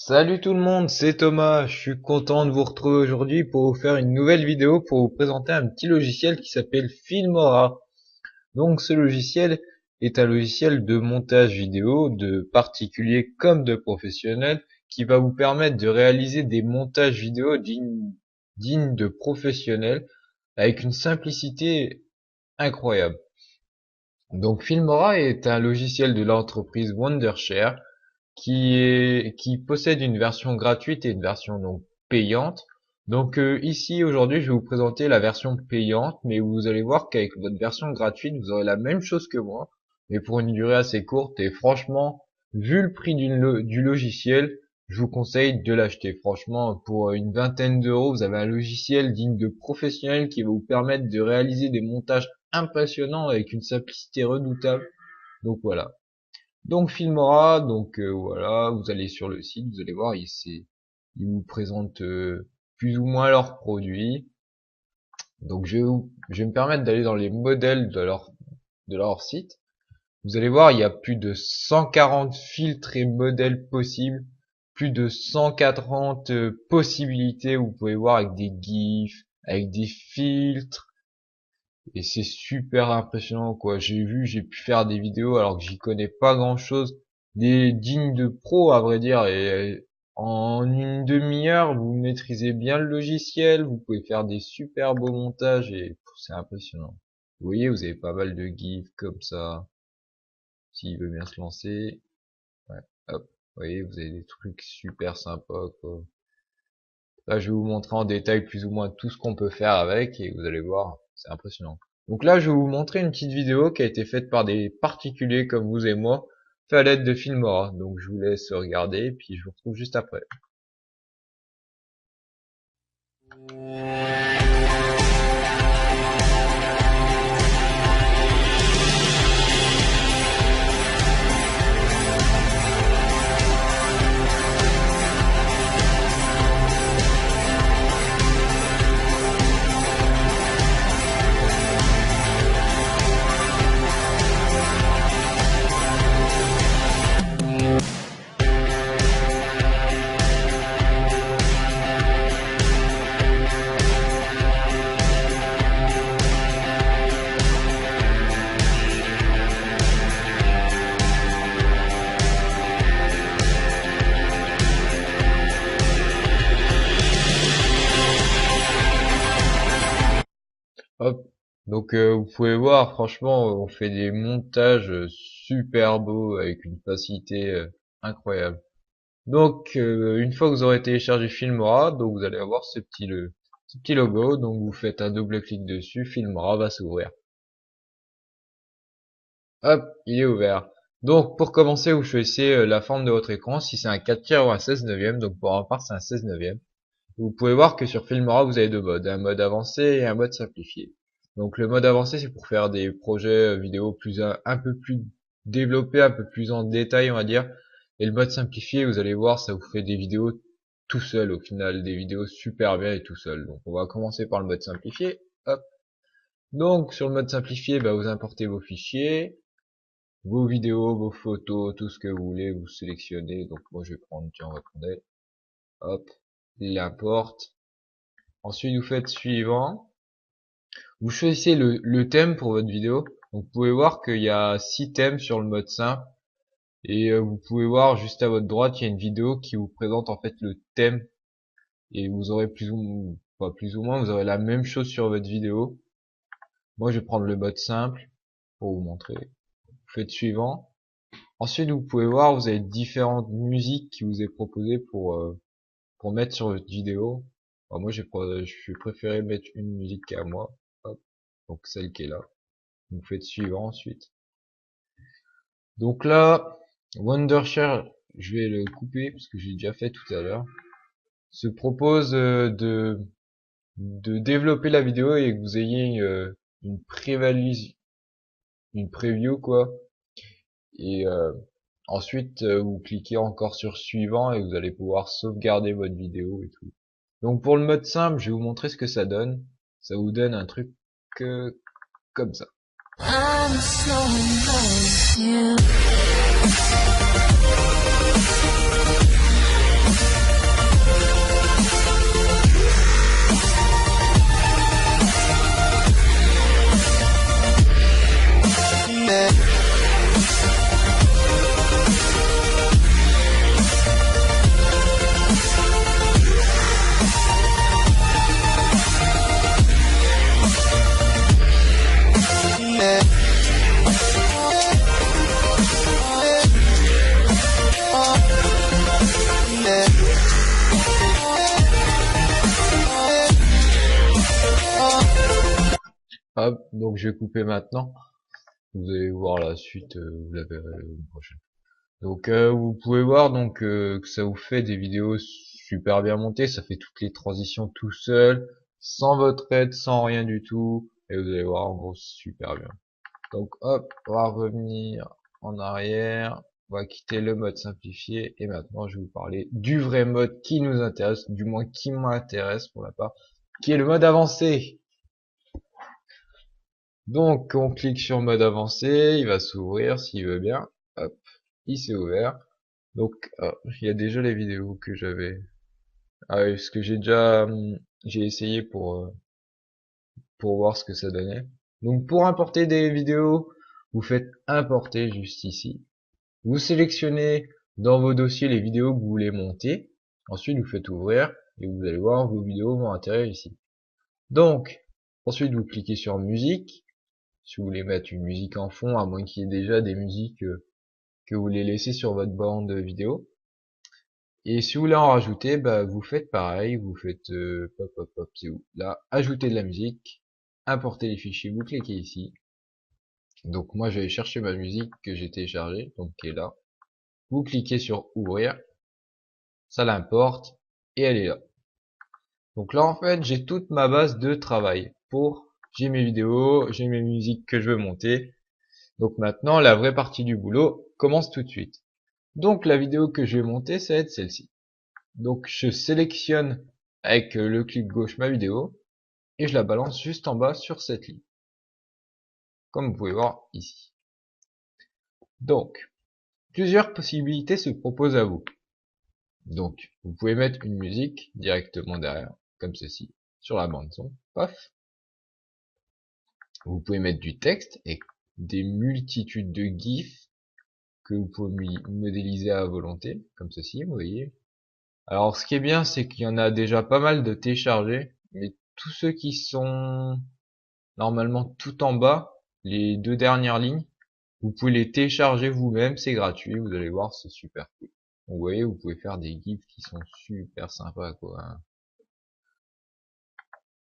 Salut tout le monde, c'est Thomas. Je suis content de vous retrouver aujourd'hui pour vous faire une nouvelle vidéo pour vous présenter un petit logiciel qui s'appelle Filmora. Donc ce logiciel est un logiciel de montage vidéo de particuliers comme de professionnels qui va vous permettre de réaliser des montages vidéo dignes de professionnels avec une simplicité incroyable. Donc Filmora est un logiciel de l'entreprise Wondershare qui possède une version gratuite et une version donc payante. Donc ici aujourd'hui je vais vous présenter la version payante, mais vous allez voir qu'avec votre version gratuite vous aurez la même chose que moi, mais pour une durée assez courte. Et franchement, vu le prix du logiciel, je vous conseille de l'acheter. Franchement, pour une vingtaine d'euros, vous avez un logiciel digne de professionnel qui va vous permettre de réaliser des montages impressionnants avec une simplicité redoutable. Donc voilà. Donc Filmora, donc voilà, vous allez sur le site, vous allez voir, ils vous présentent plus ou moins leurs produits. Donc je vais me permettre d'aller dans les modèles de leur site. Vous allez voir, il y a plus de 140 filtres et modèles possibles, plus de 140 possibilités, vous pouvez voir avec des GIFs, avec des filtres, et c'est super impressionnant quoi. J'ai pu faire des vidéos alors que j'y connais pas grand chose, des dignes de pro à vrai dire, et en une demi-heure vous maîtrisez bien le logiciel, vous pouvez faire des super beaux montages et c'est impressionnant. Vous voyez, vous avez pas mal de gifs comme ça, s'il veut bien se lancer. Ouais, hop, vous voyez, vous avez des trucs super sympas quoi. Là, je vais vous montrer en détail plus ou moins tout ce qu'on peut faire avec et vous allez voir, c'est impressionnant. Donc là, je vais vous montrer une petite vidéo qui a été faite par des particuliers comme vous et moi, fait à l'aide de Filmora. Donc je vous laisse regarder et puis je vous retrouve juste après. Hop. Donc vous pouvez voir, franchement, on fait des montages super beaux avec une facilité incroyable. Donc une fois que vous aurez téléchargé Filmora, donc vous allez avoir ce petit logo. Donc vous faites un double clic dessus, Filmora va s'ouvrir. Hop, il est ouvert. Donc pour commencer, vous choisissez la forme de votre écran, si c'est un 4 tiers ou un 16 neuvième. Donc pour ma part, c'est un 16 neuvième. Vous pouvez voir que sur Filmora, vous avez deux modes, un mode avancé et un mode simplifié. Donc le mode avancé, c'est pour faire des projets vidéo un peu plus développés, un peu plus en détail, on va dire. Et le mode simplifié, vous allez voir, ça vous fait des vidéos tout seul au final, des vidéos super bien et tout seul. Donc on va commencer par le mode simplifié. Hop. Donc sur le mode simplifié, bah, vous importez vos fichiers, vos vidéos, vos photos, tout ce que vous voulez, vous sélectionnez. Donc moi je vais prendre, tiens, on va prendre, hop, il importe. Ensuite vous faites suivant. Vous choisissez le thème pour votre vidéo. Donc, vous pouvez voir qu'il y a 6 thèmes sur le mode simple. Et vous pouvez voir juste à votre droite, il y a une vidéo qui vous présente en fait le thème. Et vous aurez pas plus ou moins, vous aurez la même chose sur votre vidéo. Moi, je vais prendre le mode simple pour vous montrer. Vous faites suivant. Ensuite, vous pouvez voir, vous avez différentes musiques qui vous est proposées pour mettre sur votre vidéo. Alors, moi, je préféré mettre une musique à moi. Hop. Donc, celle qui est là. Vous faites suivant ensuite. Donc là, Wondershare, je vais le couper parce que j'ai déjà fait tout à l'heure, se propose de développer la vidéo et que vous ayez une une preview quoi. Et ensuite, vous cliquez encore sur suivant et vous allez pouvoir sauvegarder votre vidéo et tout. Donc pour le mode simple, je vais vous montrer ce que ça donne. Ça vous donne un truc comme ça. Hop, donc je vais couper maintenant. Vous allez voir la suite, vous la verrez une prochaine. Donc vous pouvez voir donc que ça vous fait des vidéos super bien montées, ça fait toutes les transitions tout seul, sans votre aide, sans rien du tout, et vous allez voir en gros super bien. Donc hop, on va revenir en arrière, on va quitter le mode simplifié, et maintenant je vais vous parler du vrai mode qui nous intéresse, du moins qui m'intéresse pour la part, qui est le mode avancé. Donc on clique sur mode avancé, il va s'ouvrir s'il veut bien. Hop, il s'est ouvert. Donc il y a déjà les vidéos que j'avais. Ah oui, parce que j'ai essayé pour voir ce que ça donnait. Donc pour importer des vidéos, vous faites importer juste ici. Vous sélectionnez dans vos dossiers les vidéos que vous voulez monter. Ensuite vous faites ouvrir et vous allez voir vos vidéos vont atterrir ici. Donc ensuite vous cliquez sur musique. Si vous voulez mettre une musique en fond, à moins qu'il y ait déjà des musiques que vous voulez laisser sur votre bande vidéo. Et si vous voulez en rajouter, bah vous faites pareil, vous faites c'est où là, ajouter de la musique, importer les fichiers, vous cliquez ici. Donc moi je vais chercher ma musique que j'ai téléchargée, donc qui est là. Vous cliquez sur ouvrir, ça l'importe et elle est là. Donc là en fait j'ai toute ma base de travail j'ai mes vidéos, j'ai mes musiques que je veux monter. Donc maintenant, la vraie partie du boulot commence tout de suite. Donc la vidéo que je vais monter, ça va être celle-ci. Donc je sélectionne avec le clic gauche ma vidéo et je la balance juste en bas sur cette ligne. Comme vous pouvez voir ici. Donc, plusieurs possibilités se proposent à vous. Donc, vous pouvez mettre une musique directement derrière, comme ceci, sur la bande son. Paf. Vous pouvez mettre du texte et des multitudes de gifs que vous pouvez modéliser à volonté, comme ceci, vous voyez. Alors, ce qui est bien, c'est qu'il y en a déjà pas mal de téléchargés, mais tous ceux qui sont normalement tout en bas, les deux dernières lignes, vous pouvez les télécharger vous-même, c'est gratuit, vous allez voir, c'est super cool. Donc, vous voyez, vous pouvez faire des gifs qui sont super sympas, quoi.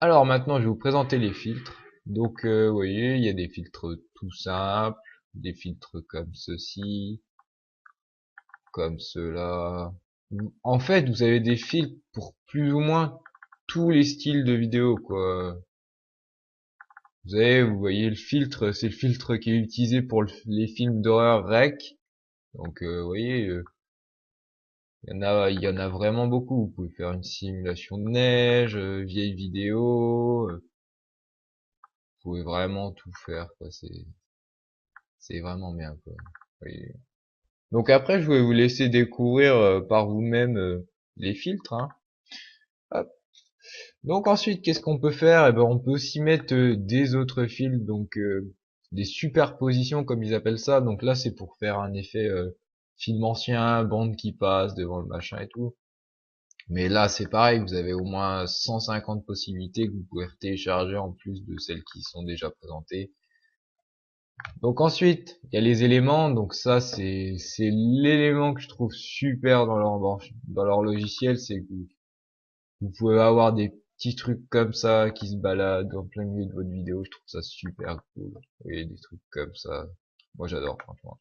Alors maintenant, je vais vous présenter les filtres. Donc, vous voyez, il y a des filtres tout simples, des filtres comme ceci, comme cela. En fait, vous avez des filtres pour plus ou moins tous les styles de vidéos, quoi. Vous voyez le filtre, c'est le filtre qui est utilisé pour les films d'horreur rec. Donc, vous voyez, il y en a vraiment beaucoup. Vous pouvez faire une simulation de neige, vieille vidéo. Vous pouvez vraiment tout faire, quoi. C'est vraiment bien, quoi. Vous voyez. Donc après, je vais vous laisser découvrir par vous-même les filtres, hein. Hop. Donc ensuite, qu'est-ce qu'on peut faire? Eh ben, on peut aussi mettre des autres filtres, donc des superpositions comme ils appellent ça. Donc là, c'est pour faire un effet film ancien, bande qui passe devant le machin et tout. Mais là, c'est pareil, vous avez au moins 150 possibilités que vous pouvez télécharger en plus de celles qui sont déjà présentées. Donc ensuite, il y a les éléments. Donc ça, c'est l'élément que je trouve super dans leur logiciel, c'est que vous pouvez avoir des petits trucs comme ça qui se baladent en plein milieu de votre vidéo. Je trouve ça super cool. Vous voyez, des trucs comme ça. Moi, j'adore, franchement.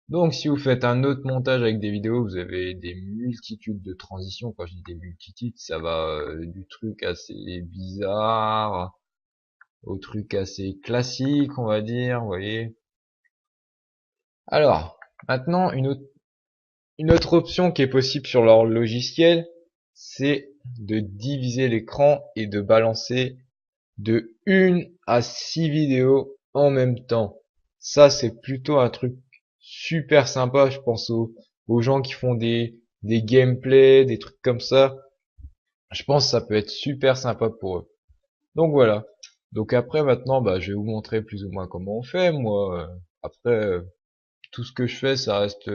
Donc, si vous faites un autre montage avec des vidéos, vous avez des multitudes de transitions. Quand je dis des multitudes, ça va du truc assez bizarre au truc assez classique, on va dire, vous voyez. Alors, maintenant, une autre option qui est possible sur leur logiciel, c'est de diviser l'écran et de balancer de 1 à 6 vidéos en même temps. Ça, c'est plutôt un truc super sympa, je pense aux gens qui font des gameplays, des trucs comme ça. Je pense que ça peut être super sympa pour eux. Donc voilà. Donc après maintenant, bah, je vais vous montrer plus ou moins comment on fait. Moi, après, tout ce que je fais, ça reste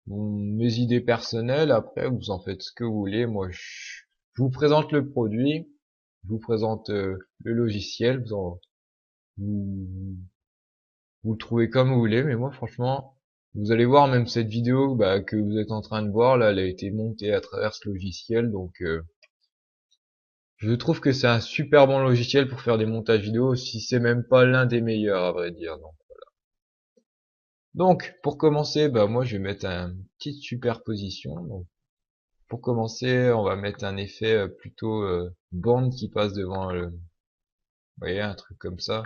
mes idées personnelles. Après, vous en faites ce que vous voulez. Moi, je vous présente le produit, je vous présente le logiciel. Vous, vous le trouvez comme vous voulez. Mais moi, franchement, vous allez voir même cette vidéo bah, que vous êtes en train de voir là, elle a été montée à travers ce logiciel. Donc, je trouve que c'est un super bon logiciel pour faire des montages vidéo, si c'est même pas l'un des meilleurs à vrai dire. Donc, pour commencer, bah moi je vais mettre une petite superposition. Donc, pour commencer, on va mettre un effet plutôt bande qui passe devant le, vous voyez, un truc comme ça.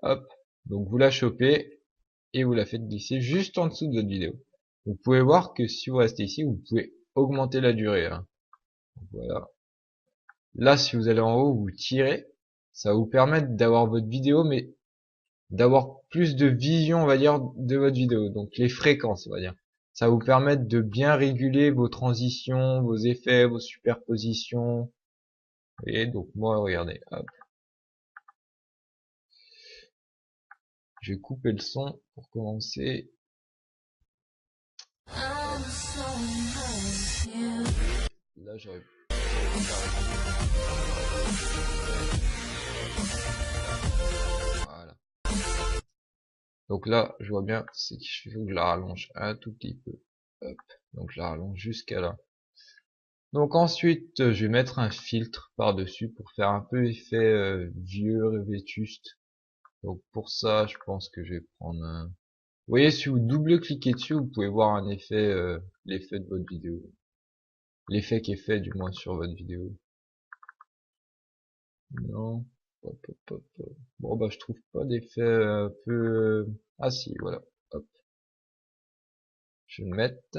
Hop. Donc vous la chopez et vous la faites glisser juste en dessous de votre vidéo. Vous pouvez voir que si vous restez ici, vous pouvez augmenter la durée. Hein. Donc, voilà. Là, si vous allez en haut, vous tirez. Ça va vous permettre d'avoir votre vidéo, mais d'avoir plus de vision, on va dire, de votre vidéo. Donc les fréquences, on va dire. Ça va vous permettre de bien réguler vos transitions, vos effets, vos superpositions. Et donc moi, regardez, hop, je vais couper le son pour commencer. Là, j'aurais voilà. Donc là, je vois bien, c'est qu'il faut que je la rallonge un tout petit peu. Hop. Donc je la rallonge jusqu'à là. Donc ensuite, je vais mettre un filtre par-dessus pour faire un peu effet vieux, vétuste. Donc pour ça, je pense que je vais prendre un... Vous voyez, si vous double-cliquez dessus, vous pouvez voir un effet, l'effet de votre vidéo. L'effet qui est fait du moins sur votre vidéo. Non. Hop, hop, hop, hop. Bon bah je trouve pas d'effet un peu... Ah si, voilà. Hop. Je vais le mettre.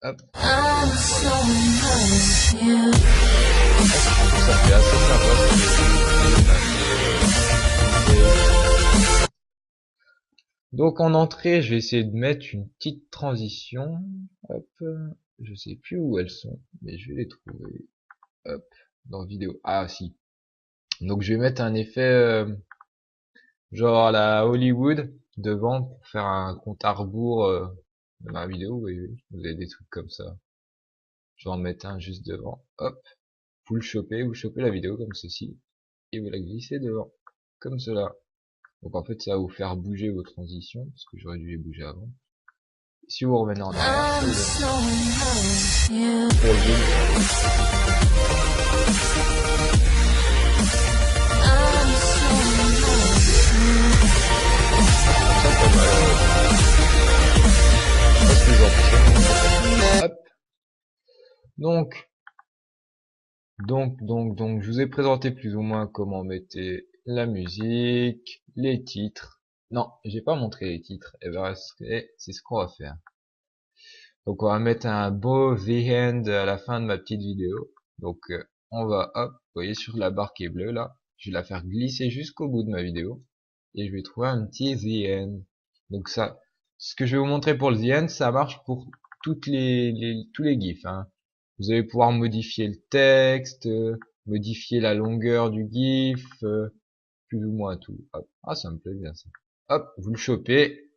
Hop. Voilà. Ça fait assez sympa. Donc en entrée, je vais essayer de mettre une petite transition. Hop. Je sais plus où elles sont, mais je vais les trouver. Hop. Dans vidéo. Ah si. Donc je vais mettre un effet genre à la Hollywood devant pour faire un compte à rebours de ma vidéo. Vous voyez, vous avez des trucs comme ça. Je vais en mettre un juste devant. Hop. Vous chopez la vidéo comme ceci et vous la glissez devant. Comme cela. Donc en fait ça va vous faire bouger vos transitions parce que j'aurais dû les bouger avant. Si vous revenez en arrière, pour hop. Donc, je vous ai présenté plus ou moins comment mettre la musique, les titres. Non, j'ai pas montré les titres. Et ben, c'est ce qu'on va faire. Donc, on va mettre un beau The End à la fin de ma petite vidéo. Donc, on va, hop, vous voyez sur la barre qui est bleue là, je vais la faire glisser jusqu'au bout de ma vidéo. Et je vais trouver un petit The End. Donc ça, ce que je vais vous montrer pour le The End, ça marche pour tous les GIFs. Hein. Vous allez pouvoir modifier le texte, modifier la longueur du GIF, plus ou moins tout. Hop. Ah, ça me plaît bien ça. Hop, vous le chopez,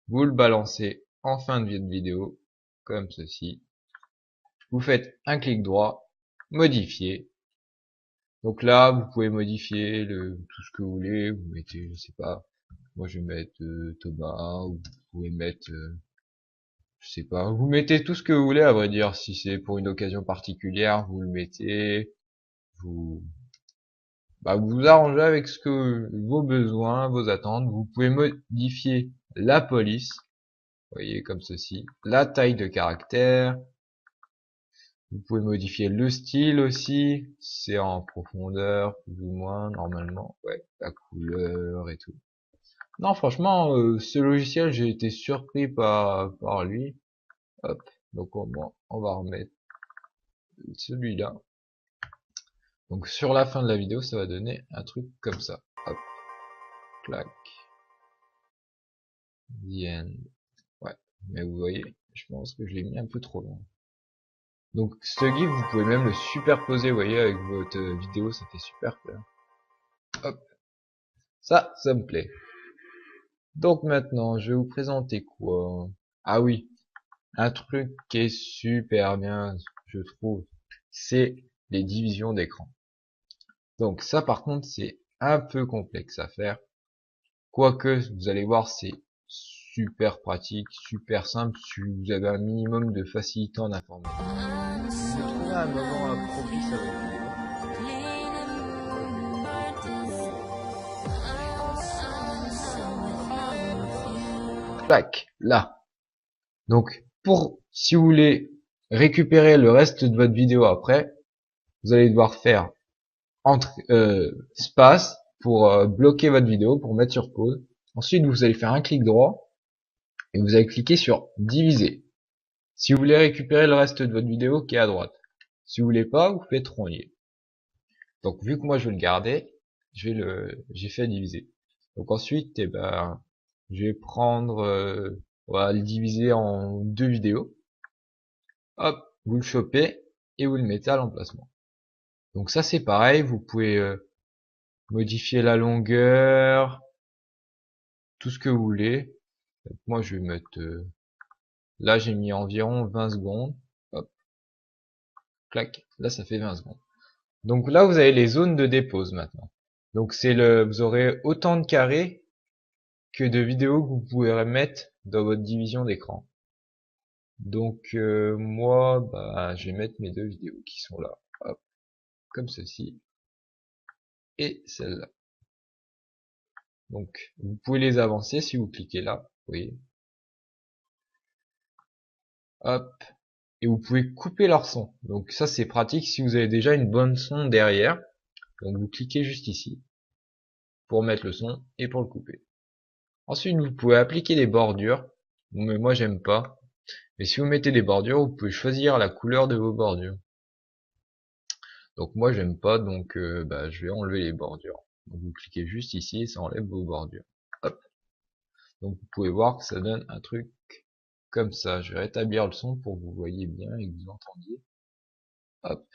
vous le balancez en fin de vidéo, comme ceci. Vous faites un clic droit, modifier. Donc là, vous pouvez modifier tout ce que vous voulez. Vous mettez, je sais pas, moi je vais mettre Thomas, ou vous pouvez mettre, je sais pas, vous mettez tout ce que vous voulez à vrai dire. Si c'est pour une occasion particulière, vous le mettez. Vous, bah, vous vous arrangez avec ce que vos besoins, vos attentes. Vous pouvez modifier la police, vous voyez comme ceci, la taille de caractère. Vous pouvez modifier le style aussi, c'est en profondeur plus ou moins normalement, ouais, la couleur et tout. Non, franchement, ce logiciel, j'ai été surpris par lui. Hop, donc on va remettre celui-là. Donc sur la fin de la vidéo, ça va donner un truc comme ça. Hop, clac, the end. Ouais, mais vous voyez, je pense que je l'ai mis un peu trop loin. Donc ce GIF, vous pouvez même le superposer, vous voyez, avec votre vidéo, ça fait super peur. Hop. Ça me plaît. Donc maintenant, je vais vous présenter quoi? Ah oui, un truc qui est super bien, je trouve, c'est les divisions d'écran. Donc ça, par contre, c'est un peu complexe à faire. Quoique, vous allez voir, c'est super pratique, super simple, si vous avez un minimum de facilité en informatique. Si vous trouvez un moment propice à votre vidéo, tac, là. Donc, si vous voulez récupérer le reste de votre vidéo après, vous allez devoir faire space pour bloquer votre vidéo, pour mettre sur pause. Ensuite, vous allez faire un clic droit et vous allez cliquer sur diviser. Si vous voulez récupérer le reste de votre vidéo qui est à droite. Si vous voulez pas, vous faites rogner. Donc, vu que moi je veux le garder, j'ai fait diviser. Donc ensuite, eh ben, je vais prendre, on va le diviser en 2 vidéos. Hop, vous le chopez et vous le mettez à l'emplacement. Donc ça c'est pareil, vous pouvez modifier la longueur, tout ce que vous voulez. Donc, moi je vais mettre, là j'ai mis environ 20 secondes. Hop, clac, là ça fait 20 secondes. Donc là vous avez les zones de dépose maintenant. Donc vous aurez autant de carrés que de vidéos que vous pouvez mettre dans votre division d'écran. Donc moi, bah, je vais mettre mes 2 vidéos qui sont là, hop, comme ceci, et celle-là. Donc vous pouvez les avancer si vous cliquez là, vous voyez, hop, et vous pouvez couper leur son. Donc ça c'est pratique si vous avez déjà une bonne son derrière. Donc vous cliquez juste ici pour mettre le son et pour le couper. Ensuite vous pouvez appliquer des bordures, mais moi j'aime pas. Mais si vous mettez des bordures, vous pouvez choisir la couleur de vos bordures. Donc moi j'aime pas, donc bah, je vais enlever les bordures. Donc vous cliquez juste ici et ça enlève vos bordures. Hop. Donc vous pouvez voir que ça donne un truc comme ça. Je vais rétablir le son pour que vous voyez bien et que vous entendiez. Hop.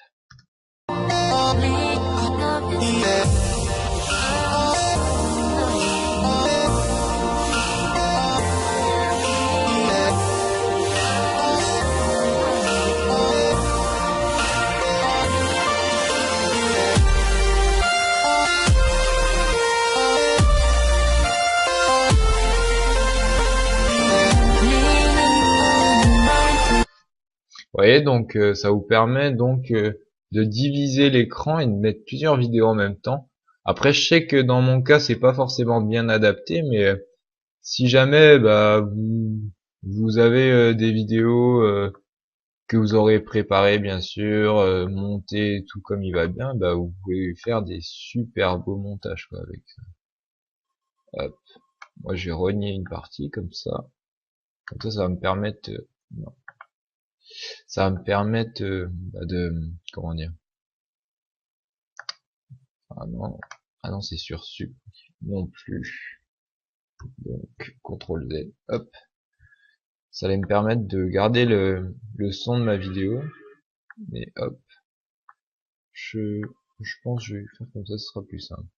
Vous voyez, donc ça vous permet donc de diviser l'écran et de mettre plusieurs vidéos en même temps. Après, je sais que dans mon cas, c'est pas forcément bien adapté, mais si jamais bah, vous avez des vidéos que vous aurez préparées, bien sûr, montées tout comme il va bien, bah, vous pouvez faire des super beaux montages quoi, avec ça. Hop. Moi, j'ai renié une partie comme ça. Comme ça va me permettre... non. Ça va me permettre bah, de... Comment dire? Ah non, c'est sur sup non plus. Donc, CTRL Z. Hop. Ça allait me permettre de garder le son de ma vidéo. Mais hop. Je pense que je vais faire comme ça, ce sera plus simple.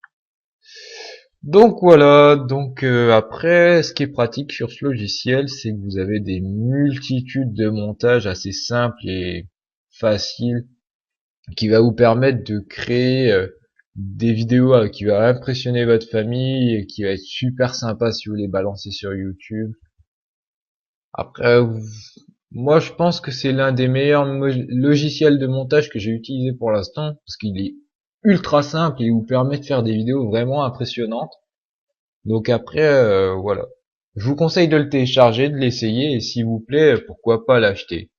Donc voilà, donc après, ce qui est pratique sur ce logiciel, c'est que vous avez des multitudes de montages assez simples et faciles qui va vous permettre de créer des vidéos qui va impressionner votre famille et qui va être super sympa si vous les balancez sur YouTube. Après, moi je pense que c'est l'un des meilleurs logiciels de montage que j'ai utilisé pour l'instant parce qu'il est ultra simple et il vous permet de faire des vidéos vraiment impressionnantes. Donc après, voilà. Je vous conseille de le télécharger, de l'essayer et s'il vous plaît, pourquoi pas l'acheter.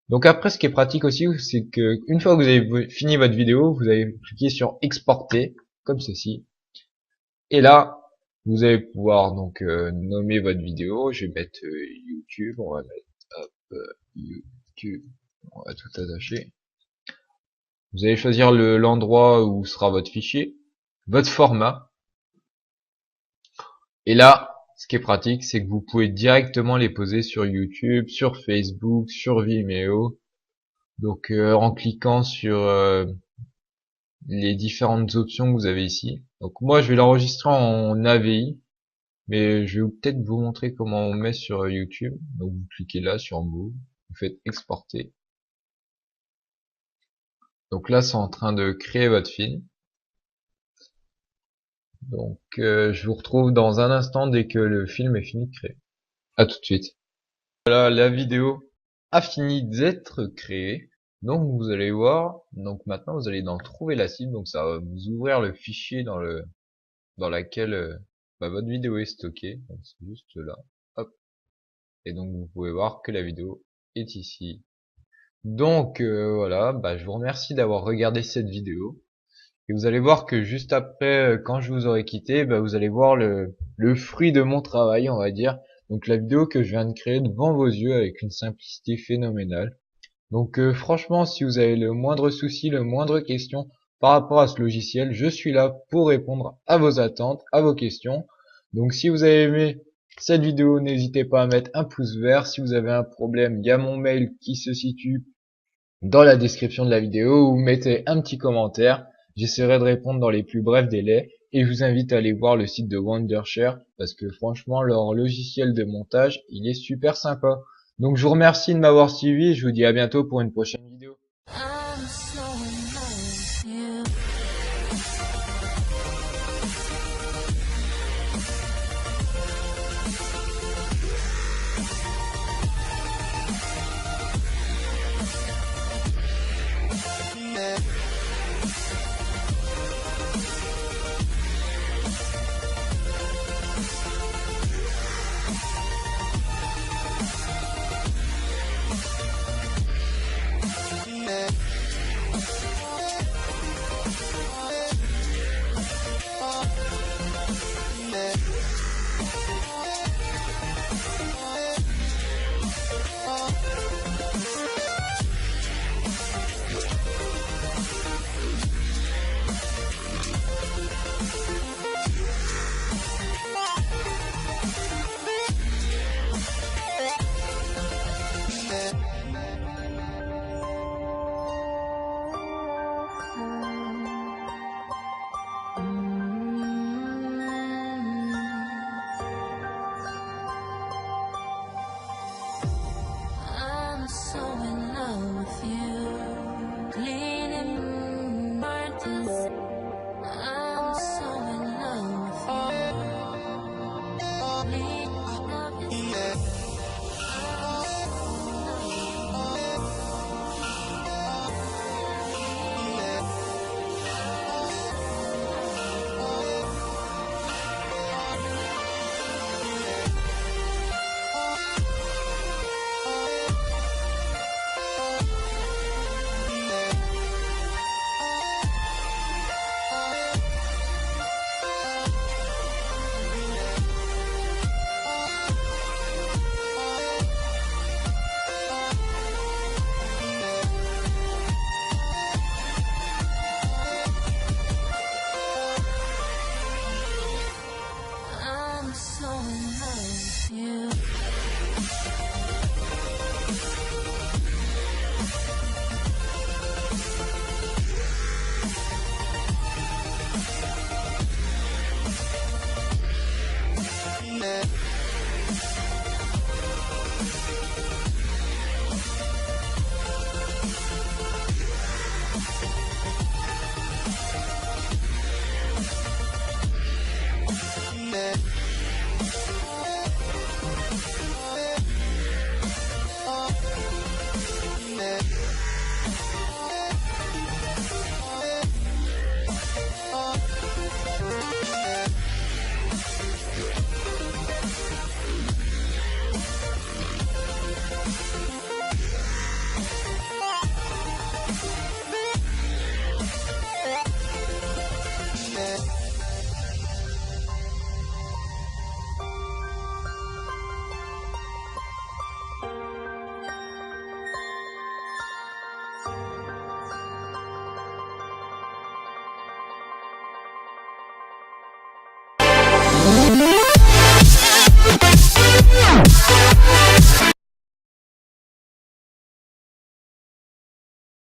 Donc après, ce qui est pratique aussi, c'est que une fois que vous avez fini votre vidéo, vous allez cliquer sur exporter, comme ceci. Et là, vous allez pouvoir donc nommer votre vidéo. Je vais mettre YouTube, on va mettre hop, YouTube, on va tout attacher. Vous allez choisir l'endroit où sera votre fichier, votre format. Et là, ce qui est pratique, c'est que vous pouvez directement les poser sur YouTube, sur Facebook, sur Vimeo. Donc en cliquant sur les différentes options que vous avez ici. Donc moi, je vais l'enregistrer en AVI, mais je vais peut-être vous montrer comment on met sur YouTube. Donc vous cliquez là sur Move, vous faites exporter. Donc là, c'est en train de créer votre film. Donc je vous retrouve dans un instant dès que le film est fini de créer. À tout de suite. Voilà, la vidéo a fini d'être créée. Donc vous allez voir, donc maintenant vous allez dans trouver la cible, donc ça va vous ouvrir le fichier dans laquelle votre vidéo est stockée. Donc c'est juste là. Hop. Et donc vous pouvez voir que la vidéo est ici. Donc voilà, je vous remercie d'avoir regardé cette vidéo. Et vous allez voir que juste après, quand je vous aurai quitté, vous allez voir le fruit de mon travail, on va dire. Donc la vidéo que je viens de créer devant vos yeux avec une simplicité phénoménale. Donc franchement, si vous avez le moindre souci, le moindre question par rapport à ce logiciel, je suis là pour répondre à vos attentes, à vos questions. Donc si vous avez aimé cette vidéo, n'hésitez pas à mettre un pouce vert. Si vous avez un problème, il y a mon mail qui se situe dans la description de la vidéo, ou mettez un petit commentaire. J'essaierai de répondre dans les plus brefs délais. Et je vous invite à aller voir le site de Wondershare parce que franchement, leur logiciel de montage, il est super sympa. Donc je vous remercie de m'avoir suivi et je vous dis à bientôt pour une prochaine vidéo.